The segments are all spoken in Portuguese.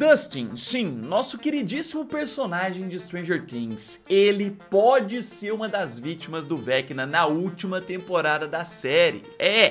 Dustin, sim, nosso queridíssimo personagem de Stranger Things, ele pode ser uma das vítimas do Vecna na última temporada da série.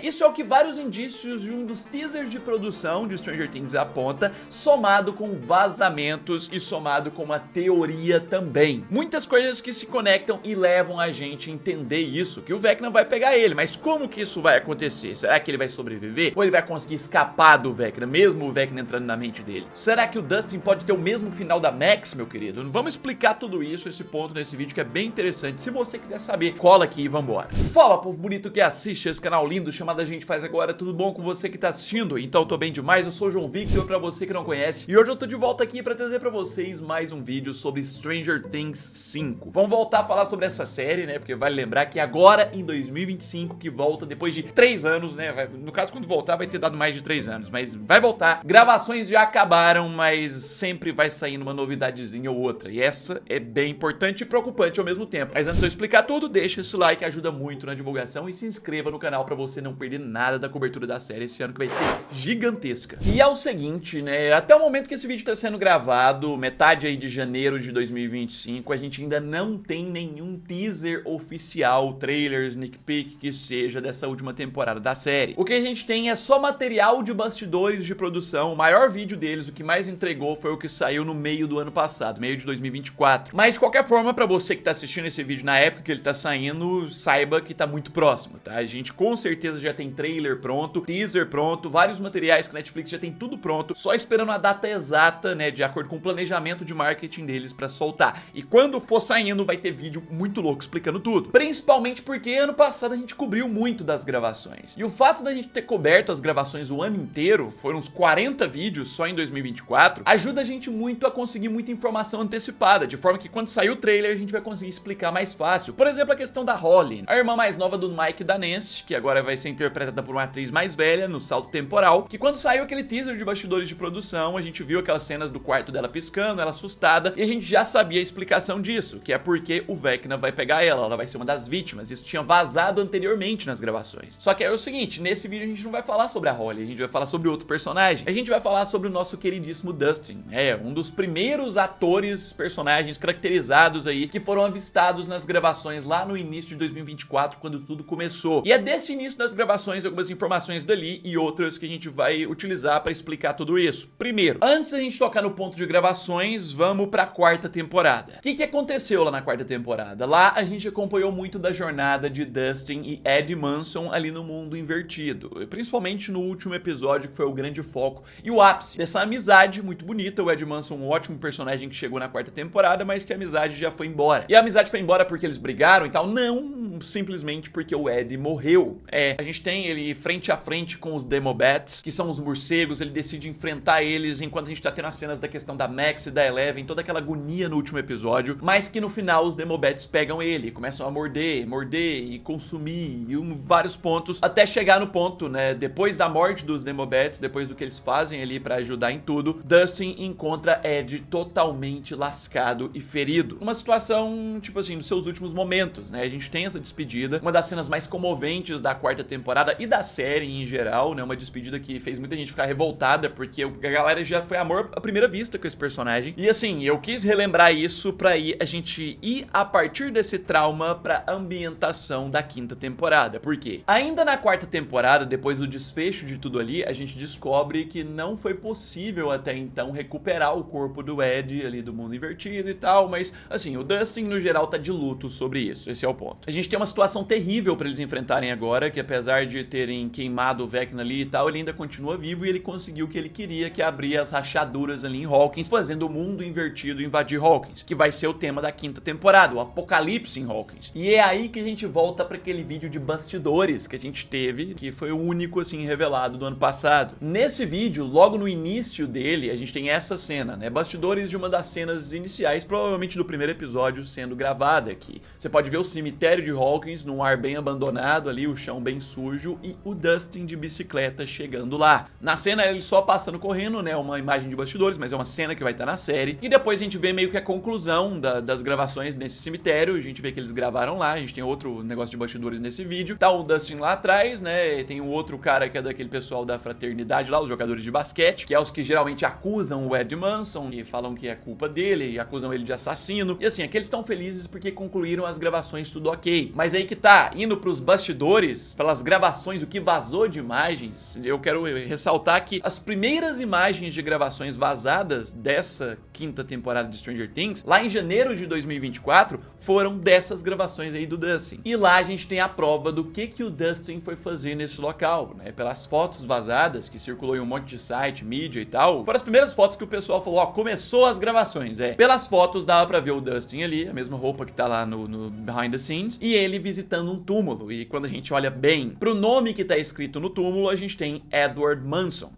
Isso é o que vários indícios de um dos teasers de produção de Stranger Things aponta, somado com vazamentos e somado com uma teoria também. Muitas coisas que se conectam e levam a gente a entender isso, que o Vecna vai pegar ele, mas como que isso vai acontecer? Será que ele vai sobreviver? Ou ele vai conseguir escapar do Vecna, mesmo o Vecna entrando na mente dele? Será que o Dustin pode ter o mesmo final da Max, meu querido? Vamos explicar tudo isso, esse ponto nesse vídeo que é bem interessante. Se você quiser saber, cola aqui e vambora. Fala, povo bonito que assiste esse canal lindo chamado A Gente Faz Agora, tudo bom com você que tá assistindo? Então tô bem demais, eu sou o João Victor, pra você que não conhece, e hoje eu tô de volta aqui pra trazer pra vocês mais um vídeo sobre Stranger Things 5. Vamos voltar a falar sobre essa série, né, porque vale lembrar que agora em 2025 que volta depois de 3 anos, né, no caso quando voltar vai ter dado mais de 3 anos, mas vai voltar. Gravações já acabaram, mas sempre vai saindo uma novidadezinha ou outra, e essa é bem importante e preocupante ao mesmo tempo. Mas antes de eu explicar tudo, deixa esse like, ajuda muito na divulgação, e se inscreva no canal pra você não perder nada da cobertura da série esse ano, que vai ser gigantesca. E é o seguinte, né, até o momento que esse vídeo tá sendo gravado, metade aí de janeiro de 2025, a gente ainda não tem nenhum teaser oficial, trailer, sneak peek, que seja dessa última temporada da série. O que a gente tem é só material de bastidores de produção, o maior vídeo deles, o que mais entregou foi o que saiu no meio do ano passado, meio de 2024. Mas de qualquer forma, pra você que tá assistindo esse vídeo na época que ele tá saindo, saiba que tá muito próximo, tá? A gente com certeza já tem trailer pronto, teaser pronto, vários materiais que a Netflix já tem tudo pronto, só esperando a data exata, né, de acordo com o planejamento de marketing deles pra soltar. E quando for saindo, vai ter vídeo muito louco explicando tudo. Principalmente porque ano passado a gente cobriu muito das gravações. E o fato da gente ter coberto as gravações o ano inteiro, foram uns 40 vídeos só em 2024, ajuda a gente muito a conseguir muita informação antecipada, de forma que quando sair o trailer a gente vai conseguir explicar mais fácil. Por exemplo, a questão da Holly, a irmã mais nova do Mike e da Nancy, que agora vai ser interpretada por uma atriz mais velha no salto temporal, que quando saiu aquele teaser de bastidores de produção, a gente viu aquelas cenas do quarto dela piscando, ela assustada, e a gente já sabia a explicação disso, que é porque o Vecna vai pegar ela vai ser uma das vítimas. Isso tinha vazado anteriormente nas gravações. Só que é o seguinte, nesse vídeo a gente não vai falar sobre a Holly, a gente vai falar sobre outro personagem. A gente vai falar sobre o nosso queridíssimo Dustin, um dos primeiros atores, personagens caracterizados aí, que foram avistados nas gravações lá no início de 2024, quando tudo começou. E é desse início das gravações algumas informações dali e outras que a gente vai utilizar pra explicar tudo isso. Primeiro, antes da gente tocar no ponto de gravações, vamos pra quarta temporada. O que aconteceu lá na quarta temporada? Lá a gente acompanhou muito da jornada de Dustin e Ed Manson ali no mundo invertido, principalmente no último episódio, que foi o grande foco e o ápice dessa amizade muito bonita. O Ed Manson, um ótimo personagem que chegou na quarta temporada, mas que a amizade já foi embora. E a amizade foi embora porque eles brigaram e tal? Não, simplesmente porque o Ed morreu. A gente tem ele frente a frente com os Demobats, que são os morcegos, ele decide enfrentar eles enquanto a gente tá tendo as cenas da questão da Max e da Eleven, toda aquela agonia no último episódio, mas que no final os Demobats pegam ele, começam a morder e consumir, e vários pontos, até chegar no ponto, né, depois da morte dos Demobats, depois do que eles fazem ali pra ajudar em tudo, Dustin encontra Ed totalmente lascado e ferido. Uma situação, tipo assim, dos seus últimos momentos, né, a gente tem essa despedida, uma das cenas mais comoventes da quarta temporada e da série em geral, né, uma despedida que fez muita gente ficar revoltada, porque a galera já foi amor à primeira vista com esse personagem, e assim, eu quis relembrar isso pra a gente ir a partir desse trauma pra ambientação da quinta temporada. Por quê? Ainda na quarta temporada, depois do desfecho de tudo ali, a gente descobre que não foi possível até então recuperar o corpo do Ed ali do mundo invertido e tal, mas assim, o Dustin no geral tá de luto sobre isso, esse é o ponto. A gente tem uma situação terrível pra eles enfrentarem agora, que apesar de terem queimado o Vecna ali e tal, ele ainda continua vivo e ele conseguiu o que ele queria, que é abrir as rachaduras ali em Hawkins, fazendo o mundo invertido invadir Hawkins, que vai ser o tema da quinta temporada, o apocalipse em Hawkins. E é aí que a gente volta pra aquele vídeo de bastidores que a gente teve, que foi o único assim revelado do ano passado. Nesse vídeo, logo no início dele, a gente tem essa cena, né, bastidores de uma das cenas iniciais, provavelmente do primeiro episódio sendo gravada aqui. Você pode ver o cemitério de Hawkins num ar bem abandonado ali, o chão bem sujo e o Dustin de bicicleta chegando lá. Na cena ele só passando correndo, né, uma imagem de bastidores, mas é uma cena que vai estar na série. E depois a gente vê meio que a conclusão das gravações nesse cemitério, a gente vê que eles gravaram lá, a gente tem outro negócio de bastidores nesse vídeo. Tá o Dustin lá atrás, né, tem um outro cara que é daquele pessoal da fraternidade lá, os jogadores de basquete, que é os que geralmente acusam o Ed Manson e falam que é culpa dele, e acusam ele de assassino. E assim, aqui eles estão felizes porque concluíram as gravações tudo ok. Mas aí que tá, indo pros bastidores, pelas gravações, o que vazou de imagens, eu quero ressaltar que as primeiras imagens de gravações vazadas dessa quinta temporada de Stranger Things, lá em janeiro de 2024, foram dessas gravações aí do Dustin. E lá a gente tem a prova do que o Dustin foi fazer nesse local, né? Pelas fotos vazadas, que circulou em um monte de site, mídia e tal. Foram as primeiras fotos que o pessoal falou, ó, começou as gravações, Pelas fotos dava pra ver o Dustin ali, a mesma roupa que tá lá no behind the scenes, e ele visitando um túmulo. E quando a gente olha bem pro nome que tá escrito no túmulo, a gente tem Edward Manson.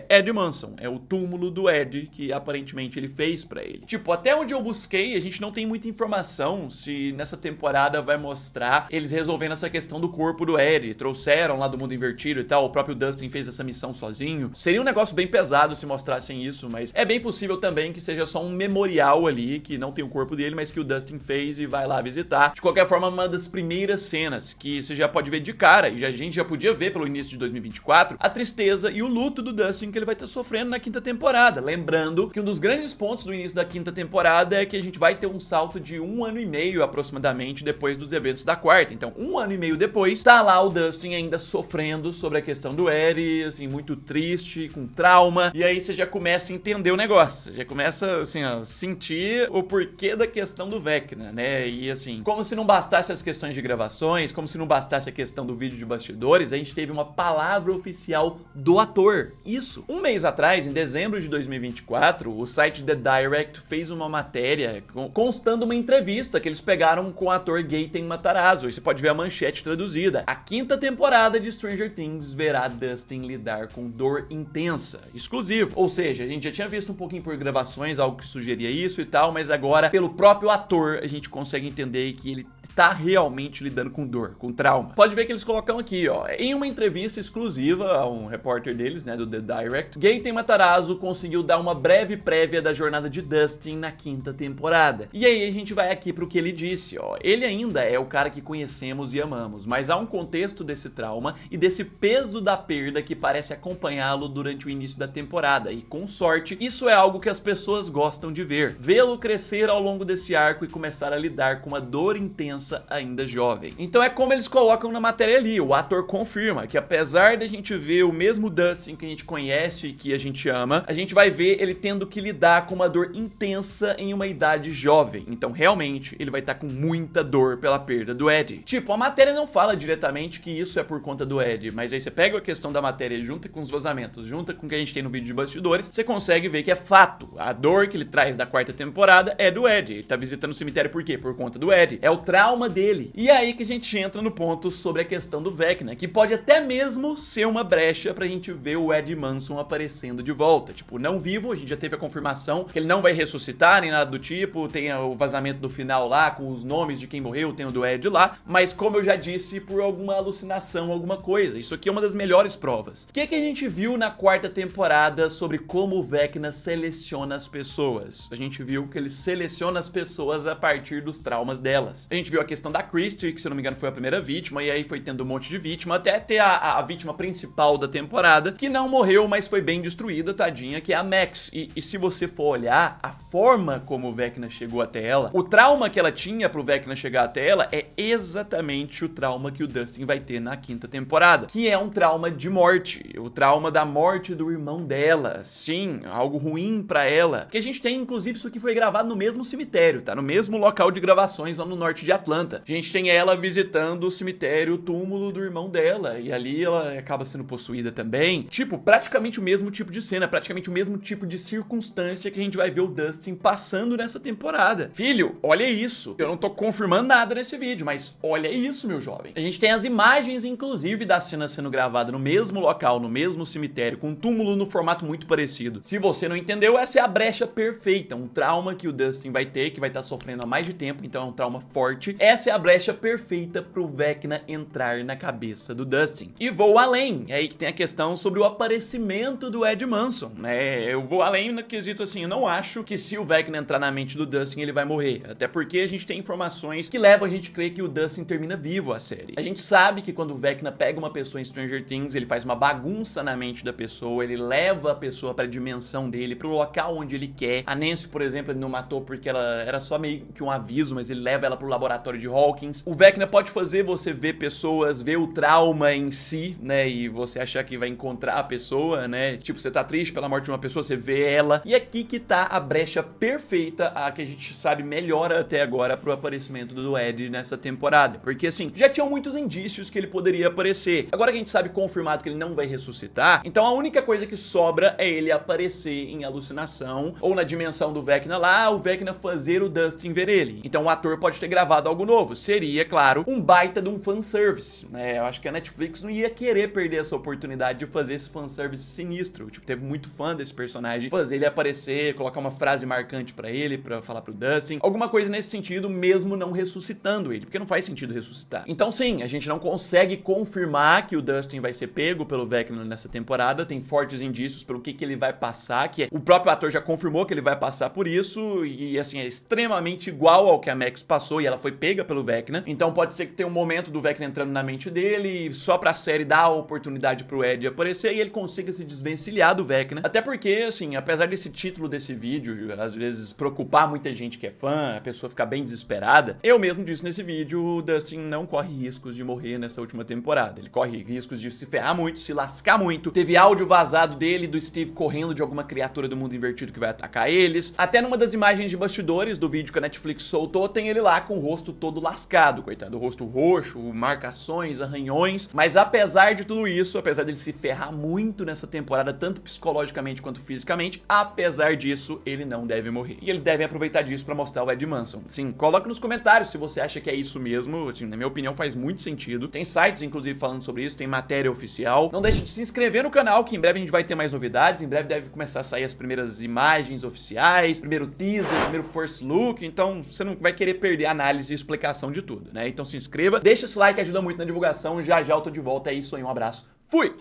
Ed Manson, é o túmulo do Ed que aparentemente ele fez pra ele. Tipo, até onde eu busquei, a gente não tem muita informação se nessa temporada vai mostrar eles resolvendo essa questão do corpo do Ed. Trouxeram lá do mundo invertido e tal, o próprio Dustin fez essa missão sozinho. Seria um negócio bem pesado se mostrassem isso, mas é bem possível também que seja só um memorial ali, que não tem o corpo dele, mas que o Dustin fez e vai lá visitar. De qualquer forma, uma das primeiras cenas que você já pode ver de cara, e a gente já podia ver pelo início de 2024, a tristeza e o luto do Dustin que ele vai estar sofrendo na quinta temporada. Lembrando que um dos grandes pontos do início da quinta temporada é que a gente vai ter um salto de 1 ano e meio aproximadamente depois dos eventos da quarta. Então, 1 ano e meio depois, tá lá o Dustin ainda sofrendo sobre a questão do Ed, assim, muito triste, com trauma. E aí você já começa a entender o negócio. Já começa, assim, a sentir o porquê da questão do Vecna, né? E assim, como se não bastasse as questões de gravações, como se não bastasse a questão do vídeo de bastidores, a gente teve uma palavra oficial do ator. Isso. Um mês atrás, em dezembro de 2024, o site The Direct fez uma matéria constando uma entrevista que eles pegaram com o ator Gaten Matarazzo. E você pode ver a manchete traduzida. A quinta temporada de Stranger Things verá Dustin lidar com dor intensa. Exclusivo. Ou seja, a gente já tinha visto um pouquinho por gravações, algo que sugeria isso e tal, mas agora, pelo próprio ator, a gente consegue entender que ele tá realmente lidando com dor, com trauma. Pode ver que eles colocam aqui, ó, em uma entrevista exclusiva a um repórter deles, né, do The Direct, Gaten Matarazzo conseguiu dar uma breve prévia da jornada de Dustin na quinta temporada. E aí a gente vai aqui pro que ele disse, ó. Ele ainda é o cara que conhecemos e amamos, mas há um contexto desse trauma e desse peso da perda que parece acompanhá-lo durante o início da temporada. E com sorte, isso é algo que as pessoas gostam de ver. Vê-lo crescer ao longo desse arco e começar a lidar com uma dor intensa ainda jovem. Então é como eles colocam na matéria ali, o ator confirma que apesar da gente ver o mesmo Dustin que a gente conhece e que a gente ama, a gente vai ver ele tendo que lidar com uma dor intensa em uma idade jovem. Então realmente ele vai estar com muita dor pela perda do Ed. Tipo, a matéria não fala diretamente que isso é por conta do Ed, mas aí você pega a questão da matéria junta com os vazamentos, junta com o que a gente tem no vídeo de bastidores, você consegue ver que é fato. A dor que ele traz da quarta temporada é do Ed. Ele tá visitando o cemitério por quê? Por conta do Ed. É o trauma dele. E é aí que a gente entra no ponto sobre a questão do Vecna, que pode até mesmo ser uma brecha pra gente ver o Ed Manson aparecendo de volta. Tipo, não vivo, a gente já teve a confirmação que ele não vai ressuscitar nem nada do tipo, tem o vazamento do final lá com os nomes de quem morreu, tem o do Ed lá, mas como eu já disse, por alguma alucinação, alguma coisa. Isso aqui é uma das melhores provas. O que a gente viu na quarta temporada sobre como o Vecna seleciona as pessoas? A gente viu que ele seleciona as pessoas a partir dos traumas delas. A gente viu a questão da Christie, que se eu não me engano foi a primeira vítima, e aí foi tendo um monte de vítima, até ter a vítima principal da temporada, que não morreu, mas foi bem destruída, tadinha, que é a Max. E se você for olhar a forma como o Vecna chegou até ela, o trauma que ela tinha pro Vecna chegar até ela é exatamente o trauma que o Dustin vai ter na quinta temporada, que é um trauma de morte, o trauma da morte do irmão dela. Sim, algo ruim pra ela, que a gente tem, inclusive, isso que foi gravado no mesmo cemitério, tá? No mesmo local de gravações lá no norte de Atlanta. A gente tem ela visitando o cemitério, o túmulo do irmão dela, e ali ela acaba sendo possuída também. Tipo, praticamente o mesmo tipo de cena, praticamente o mesmo tipo de circunstância que a gente vai ver o Dustin passando nessa temporada. Filho, olha isso. Eu não tô confirmando nada nesse vídeo, mas olha isso, meu jovem. A gente tem as imagens, inclusive, da cena sendo gravada no mesmo local, no mesmo cemitério, com um túmulo no formato muito parecido. Se você não entendeu, essa é a brecha perfeita, um trauma que o Dustin vai ter, que vai estar sofrendo há mais de tempo, então é um trauma forte. Essa é a brecha perfeita pro Vecna entrar na cabeça do Dustin. E vou além, é aí que tem a questão sobre o aparecimento do Ed Manson, né? Eu vou além no quesito assim, eu não acho que se o Vecna entrar na mente do Dustin ele vai morrer, até porque a gente tem informações que levam a gente a crer que o Dustin termina vivo a série. A gente sabe que quando o Vecna pega uma pessoa em Stranger Things, ele faz uma bagunça na mente da pessoa, ele leva a pessoa pra pra dimensão dele, pro local onde ele quer. A Nancy, por exemplo, ele não matou porque ela era só meio que um aviso, mas ele leva ela pro laboratório de Hawkins. O Vecna pode fazer você ver pessoas, ver o trauma em si, né, e você achar que vai encontrar a pessoa, né, tipo, você tá triste pela morte de uma pessoa, você vê ela, e aqui que tá a brecha perfeita, a que a gente sabe melhor até agora pro aparecimento do Ed nessa temporada, porque assim, já tinham muitos indícios que ele poderia aparecer. Agora que a gente sabe confirmado que ele não vai ressuscitar, então a única coisa que sobra é ele aparecer em alucinação, ou na dimensão do Vecna lá, o Vecna fazer o Dustin ver ele. Então o ator pode ter gravado algo novo. Seria, claro, um baita de um fanservice, né? Eu acho que a Netflix não ia querer perder essa oportunidade de fazer esse fanservice sinistro. Tipo, teve muito fã desse personagem, fazer ele aparecer, colocar uma frase marcante pra ele, pra falar pro Dustin, alguma coisa nesse sentido, mesmo não ressuscitando ele, porque não faz sentido ressuscitar. Então sim, a gente não consegue confirmar que o Dustin vai ser pego pelo Vecna nessa temporada, tem fortes indícios pelo que ele vai passar, que o próprio ator já confirmou que ele vai passar por isso, e assim, é extremamente igual ao que a Max passou, e ela foi pega pelo Vecna. Então pode ser que tenha um momento do Vecna entrando na mente dele, só pra série dar a oportunidade pro Ed aparecer e ele consiga se desvencilhar do Vecna. Até porque, assim, apesar desse título desse vídeo, às vezes preocupar muita gente que é fã, a pessoa ficar bem desesperada, eu mesmo disse nesse vídeo, o Dustin não corre riscos de morrer nessa última temporada. Ele corre riscos de se ferrar muito, se lascar muito. Teve áudio vazado dele, do Steve correndo de alguma criatura do mundo invertido que vai atacar eles. Até numa das imagens de bastidores do vídeo que a Netflix soltou, tem ele lá com o rosto todo lascado, coitado, o rosto roxo, marcações, arranhões. Mas apesar de tudo isso, apesar dele se ferrar muito nessa temporada, tanto psicologicamente quanto fisicamente, apesar disso, ele não deve morrer. E eles devem aproveitar disso pra mostrar o Ed Manson. Sim, coloca nos comentários se você acha que é isso mesmo. Assim, na minha opinião faz muito sentido. Tem sites, inclusive, falando sobre isso, tem matéria oficial. Não deixe de se inscrever no canal, que em breve a gente vai ter mais novidades. Em breve deve começar a sair as primeiras imagens oficiais, primeiro teaser, primeiro first look. Então você não vai querer perder a análise e explicação de tudo, né? Então se inscreva, deixa esse like, ajuda muito na divulgação. Já já eu tô de volta, é isso aí, um abraço, fui!